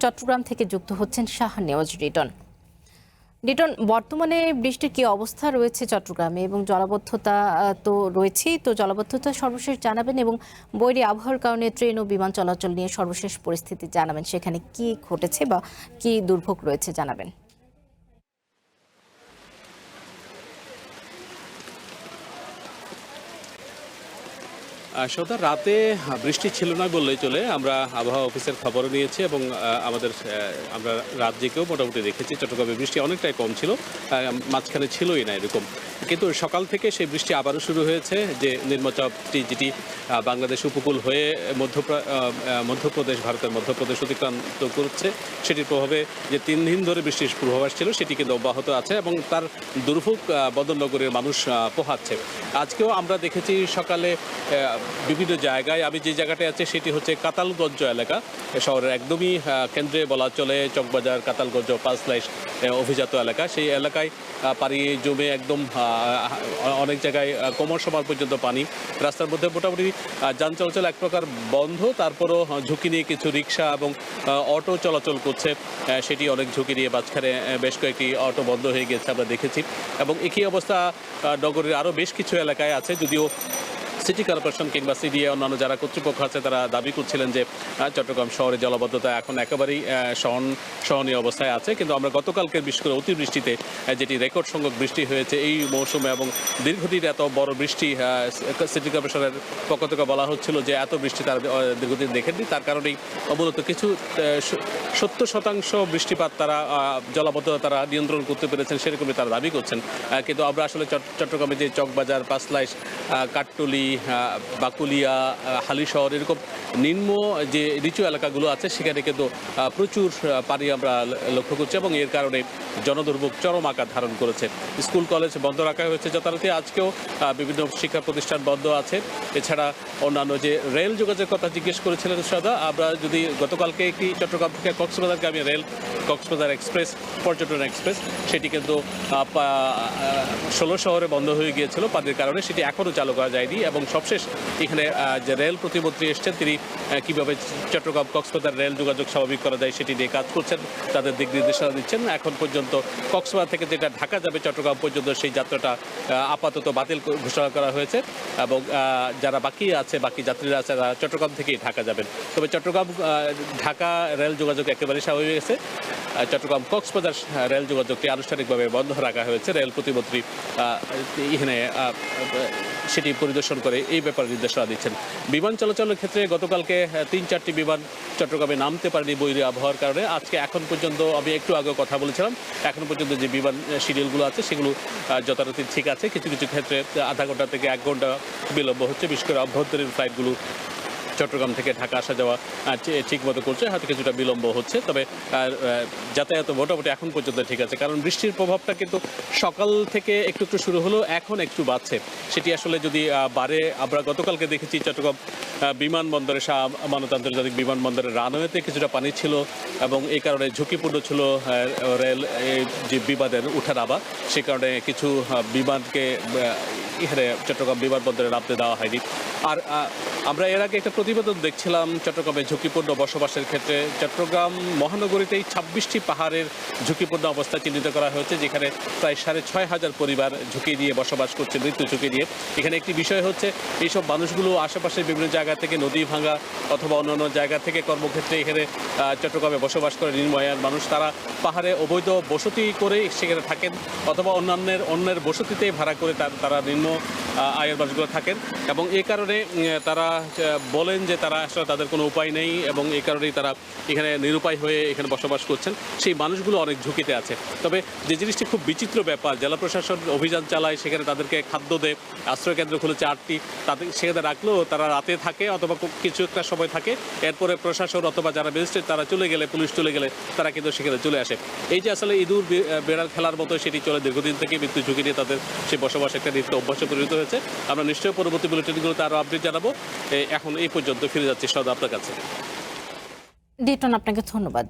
চট্টগ্রাম থেকে যুক্ত হচ্ছেন শাহনেওয়াজ রিটন। রিটন, বর্তমানে বৃষ্টির কি অবস্থা রয়েছে চট্টগ্রামে এবং জলাবদ্ধতা তো রয়েছেই, তো জলাবদ্ধতা সর্বশেষ জানাবেন এবং বৈরী আবহাওয়ার কারণে ট্রেন ও বিমান চলাচল নিয়ে সর্বশেষ পরিস্থিতি জানাবেন, সেখানে কি ঘটেছে বা কি দুর্ভোগ রয়েছে জানাবেন। সদা রাতে বৃষ্টি ছিল না বললেই চলে। আমরা আবহাওয়া অফিসের খবরও নিয়েছি এবং আমরা রাত জেগেও মোটামুটি দেখেছি চট্টগ্রামে বৃষ্টি অনেকটাই কম ছিল, মাঝখানে ছিলই না এরকম। কিন্তু সকাল থেকে সেই বৃষ্টি আবারও শুরু হয়েছে, যে নিম্নচাপটি যেটি বাংলাদেশ উপকূল হয়ে মধ্যপ্রদেশ, ভারতের মধ্যপ্রদেশ অতিক্রান্ত করছে, সেটির প্রভাবে যে 3 দিন ধরে বৃষ্টির পূর্বাভাস ছিল সেটি কিন্তু অব্যাহত আছে এবং তার দুর্ভোগ বন্দরনগরের মানুষ পোহাচ্ছে। আজকেও আমরা দেখেছি সকালে বিভিন্ন জায়গায়, আমি যে জায়গাটায় আছে সেটি হচ্ছে কাতালগঞ্জ এলাকা, শহরের একদমই কেন্দ্রে বলা চলে, চকবাজার, কাতালগঞ্জ, পাঁচলাইশ অভিজাত এলাকা। সেই এলাকায় পানি জমে একদম অনেক জায়গায় কোমর সমান পর্যন্ত পানি। রাস্তার মধ্যে মোটামুটি যান চলাচল এক প্রকার বন্ধ, তারপরও ঝুঁকি নিয়ে কিছু রিক্সা এবং অটো চলাচল করছে, সেটি অনেক ঝুঁকি নিয়ে। মাঝখানে বেশ কয়েকটি অটো বন্ধ হয়ে গেছে আমরা দেখেছি এবং একই অবস্থা নগরের আরও বেশ কিছু এলাকায় আছে। যদিও সিটি কর্পোরেশন কিংবা সিডিএ অন্যান্য যারা কর্তৃপক্ষ আছে তারা দাবি করছিলেন যে চট্টগ্রাম শহরে জলাবদ্ধতা এখন একেবারেই সহনীয় অবস্থায় আছে, কিন্তু আমরা গতকালকে বিশেষ করে অতিবৃষ্টিতে যেটি রেকর্ড সংখ্যক বৃষ্টি হয়েছে এই মৌসুমে এবং দীর্ঘদিন এত বড় বৃষ্টি সিটি কর্পোরেশনের পক্ষ থেকে বলা হচ্ছিল যে এত বৃষ্টি তারা দীর্ঘদিন দেখেননি, তার কারণেই মূলত কিছু 70% বৃষ্টিপাত তারা জলাবদ্ধতা তারা নিয়ন্ত্রণ করতে পেরেছেন, সেরকমই তারা দাবি করছেন। কিন্তু আমরা আসলে চট্টগ্রামে যে চকবাজার, পাঁচলাইশ, কাঠটুলি, বাকুলিয়া, হালিশহর এরকম নিম্ন যে নিচু এলাকাগুলো আছে সেখানে কিন্তু প্রচুর পানি আমরা লক্ষ্য করছি এবং এর কারণে জনদুর্ভোগ চরম আকার ধারণ করেছে। স্কুল কলেজ বন্ধ রাখা হয়েছে যথারীতি, আজকেও বিভিন্ন শিক্ষা প্রতিষ্ঠান বন্ধ আছে। এছাড়া অন্যান্য যে রেল যোগাযোগের কথা জিজ্ঞেস করেছিলেন সদা, আমরা যদি গতকালকে একটি চট্টগ্রাম থেকে কক্সবাজারগামী রেল কক্সবাজার এক্সপ্রেস, পর্যটন এক্সপ্রেস, সেটি কিন্তু 16 শহরে বন্ধ হয়ে গিয়েছিল পানির কারণে, সেটি এখনও চালু করা যায়নি। এবং সবশেষ এখানে যে রেল প্রতিমন্ত্রী এসছেন, তিনি কীভাবে চট্টগ্রাম কক্সবাজার রেল যোগাযোগ স্বাভাবিক করা যায় সেটি নিয়ে কাজ করছেন, তাদের দিক নির্দেশনা দিচ্ছেন। এখন পর্যন্ত কক্সবাজার থেকে যেটা ঢাকা যাবে চট্টগ্রাম পর্যন্ত সেই যাত্রাটা আপাতত বাতিল ঘোষণা করা হয়েছে এবং যারা বাকি আছে, বাকি যাত্রীরা আছে, তারা চট্টগ্রাম থেকেই ঢাকা যাবেন। তবে চট্টগ্রাম ঢাকা রেল যোগাযোগ একেবারে স্বাভাবিক হয়েছে। চট্টগ্রাম কক্সবাজার রেল যোগাযোগটি আনুষ্ঠানিকভাবে বন্ধ রাখা হয়েছে। রেল প্রতিমন্ত্রী এখানে সেটি পরিদর্শন করে এই ব্যাপারে নির্দেশনা দিচ্ছেন। বিমান চলাচলের ক্ষেত্রে গতকালকে 3-4টি বিমান চট্টগ্রামে নামতে পারেনি বৈরী আবহাওয়ার কারণে। আজকে এখন পর্যন্ত, আমি একটু আগে কথা বলেছিলাম, এখন পর্যন্ত যে বিমান শিডিউলগুলো আছে সেগুলো যথারীতি ঠিক আছে। কিছু কিছু ক্ষেত্রে আধা ঘন্টা থেকে 1 ঘন্টা বিলম্ব হচ্ছে, বিশেষ করে অভ্যন্তরীণ ফ্লাইটগুলো চট্টগ্রাম থেকে ঢাকা আসা যাওয়া ঠিক মতো করছে, হয়তো কিছুটা বিলম্ব হচ্ছে, তবে যাতায়াত মোটামুটি এখন পর্যন্ত ঠিক আছে। কারণ বৃষ্টির প্রভাবটা কিন্তু সকাল থেকে একটু একটু শুরু হলো, এখন একটু বাড়ছে। সেটি আসলে যদি বাড়ে, আমরা গতকালকে দেখেছি চট্টগ্রাম বিমানবন্দরে, শাহ আমানত আন্তর্জাতিক বিমানবন্দরের রানওয়েতে কিছুটা পানি ছিল এবং এই কারণে ঝুঁকিপূর্ণ ছিল রেল যে বিমানের উঠানামা, সে কারণে কিছু বিমানকে এখানে চট্টগ্রাম বিমানবন্দরে নামতে দেওয়া হয়নি। আর আমরা এর আগে একটা প্রতিবেদন দেখছিলাম চট্টগ্রামে ঝুঁকিপূর্ণ বসবাসের ক্ষেত্রে। চট্টগ্রাম মহানগরীতেই 26টি পাহাড়ের ঝুঁকিপূর্ণ অবস্থা চিহ্নিত করা হয়েছে, যেখানে প্রায় 6,500 পরিবার ঝুঁকি নিয়ে বসবাস করছে, মৃত্যু ঝুঁকি নিয়ে। এখানে একটি বিষয় হচ্ছে, এইসব মানুষগুলো আশেপাশের বিভিন্ন জায়গা থেকে, নদী ভাঙা অথবা অন্যান্য জায়গা থেকে কর্মক্ষেত্রে এখানে চট্টগ্রামে বসবাস করে নিম্নআয়ের মানুষ, তারা পাহাড়ে অবৈধ বসতি করে সেখানে থাকেন অথবা অন্যের বসতিতে ভাড়া করে তারা নিম্ন আয়ের মানুষগুলো থাকেন এবং এই কারণে তারা বলেন যে তারা আসলে তাদের কোনো উপায় নেই এবং এই কারণেই তারা এখানে নিরুপায় হয়ে এখানে বসবাস করছেন। সেই মানুষগুলো অনেক ঝুঁকিতে আছে। তবে যে জিনিসটি খুব বিচিত্র ব্যাপার, জেলা প্রশাসন অভিযান চালায়, সেখানে তাদেরকে খাদ্য দেয়, আশ্রয়কেন্দ্র খুলেছে 8টি, তাদের সেখানে রাখলেও তারা রাতে থাকে অথবা কিছু একটা সময় থাকে, এরপরে প্রশাসন অথবা যারা ম্যাজিস্ট্রেট তারা চলে গেলে, পুলিশ চলে গেলে তারা কিন্তু সেখানে চলে আসে। এই যে আসলে ইঁদুর বেড়াল খেলার মতো সেটি চলে দীর্ঘদিন থেকে, মৃত্যু ঝুঁকি নিয়ে তাদের সেই বসবাস একটা নিত্য অভ্যাসে পরিণত হয়েছে। আমরা নিশ্চয়ই পরবর্তী বুলেটিনগুলোতে আরও আপডেট জানাবো। এখন এই পর্যন্ত ফিরে যাচ্ছি সদা আপনার কাছে। রিটন, আপনাকে ধন্যবাদ।